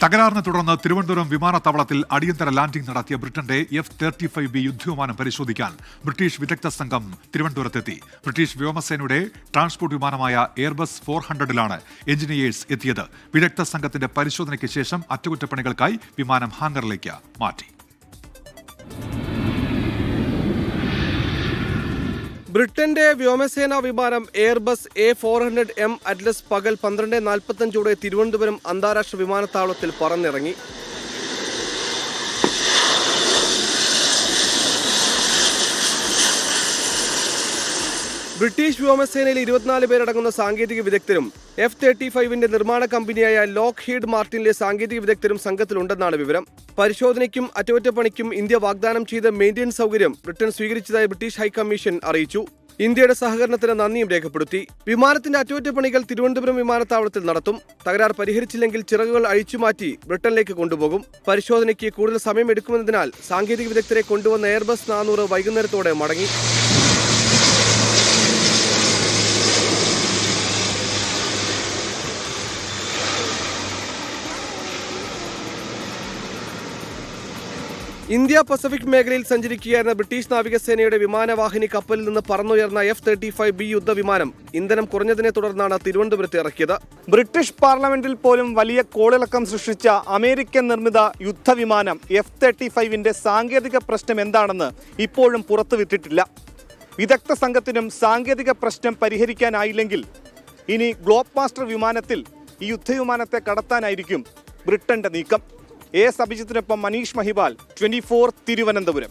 തകരാറിനെ തുടർന്ന് തിരുവനന്തപുരം വിമാനത്താവളത്തിൽ അടിയന്തര ലാൻഡിംഗ് നടത്തിയ ബ്രിട്ടന്റെ F-35B യുദ്ധവിമാനം പരിശോധിക്കാൻ ബ്രിട്ടീഷ് വിദഗ്ധ സംഘം തിരുവനന്തപുരത്തെത്തി. ബ്രിട്ടീഷ് വ്യോമസേനയുടെ ട്രാൻസ്പോർട്ട് വിമാനമായ എയർബസ് 400-ലാണ് എഞ്ചിനീയേഴ്സ് എത്തിയത്. വിദഗ്ധ സംഘത്തിന്റെ പരിശോധനയ്ക്ക് ശേഷം അറ്റകുറ്റപ്പണികൾക്കായി വിമാനം ഹാംഗറിലേക്ക് മാറ്റി. ബ്രിട്ടന്റെ വ്യോമസേനാ വിമാനം എയർബസ് A400M അറ്റ്ലസ് പകൽ 12:45 തിരുവനന്തപുരം അന്താരാഷ്ട്ര വിമാനത്താവളത്തിൽ പറന്നിറങ്ങി. ബ്രിട്ടീഷ് വ്യോമസേനയിൽ 24 പേരടങ്ങുന്ന സാങ്കേതിക വിദഗ്ധരും F-35ന്റെ നിർമ്മാണ കമ്പനിയായ ലോക്ഹീഡ് മാർട്ടിനിലെ സാങ്കേതിക വിദഗ്ധരും സംഘത്തിലുണ്ടെന്നാണ് വിവരം. പരിശോധനയ്ക്കും അറ്റകുറ്റപ്പണിക്കും ഇന്ത്യ വാഗ്ദാനം ചെയ്ത മെയിന്റനൻസ് സൗകര്യം ബ്രിട്ടൻ സ്വീകരിച്ചതായി ബ്രിട്ടീഷ് ഹൈക്കമ്മീഷൻ അറിയിച്ചു. ഇന്ത്യയുടെ സഹകരണത്തിന് നന്ദിയും രേഖപ്പെടുത്തി. വിമാനത്തിന്റെ അറ്റകുറ്റപ്പണികൾ തിരുവനന്തപുരം വിമാനത്താവളത്തിൽ നടത്തും. തകരാർ പരിഹരിച്ചില്ലെങ്കിൽ ചിറകുകൾ അഴിച്ചുമാറ്റി ബ്രിട്ടനിലേക്ക് കൊണ്ടുപോകും. പരിശോധനയ്ക്ക് കൂടുതൽ സമയമെടുക്കുമെന്നതിനാൽ സാങ്കേതിക വിദഗ്ധരെ കൊണ്ടുവന്ന എയർബസ് 400 വൈകുന്നേരത്തോടെ മടങ്ങി. ഇന്ത്യ പസഫിക് മേഖലയിൽ സഞ്ചരിക്കുകയായിരുന്ന ബ്രിട്ടീഷ് നാവികസേനയുടെ വിമാനവാഹിനി കപ്പലിൽ നിന്ന് പറന്നുയർന്ന F-35B യുദ്ധവിമാനം ഇന്ധനം കുറഞ്ഞതിനെ തുടർന്നാണ് തിരുവനന്തപുരത്ത് ഇറക്കിയത്. ബ്രിട്ടീഷ് പാർലമെന്റിൽ പോലും വലിയ കോളിളക്കം സൃഷ്ടിച്ച അമേരിക്കൻ നിർമ്മിത യുദ്ധവിമാനം F-35ന്റെ സാങ്കേതിക പ്രശ്നം എന്താണെന്ന് ഇപ്പോഴും പുറത്തുവിട്ടിട്ടില്ല. വിദഗ്ധ സംഘത്തിനും സാങ്കേതിക പ്രശ്നം പരിഹരിക്കാനായില്ലെങ്കിൽ ഇനി ഗ്ലോബ് മാസ്റ്റർ വിമാനത്തിൽ ഈ യുദ്ധവിമാനത്തെ കടത്താനായിരിക്കും ബ്രിട്ടന്റെ നീക്കം. എസ് അഭിജിത്തിനൊപ്പം മനീഷ് മഹിബാൽ, 24 തിരുവനന്തപുരം.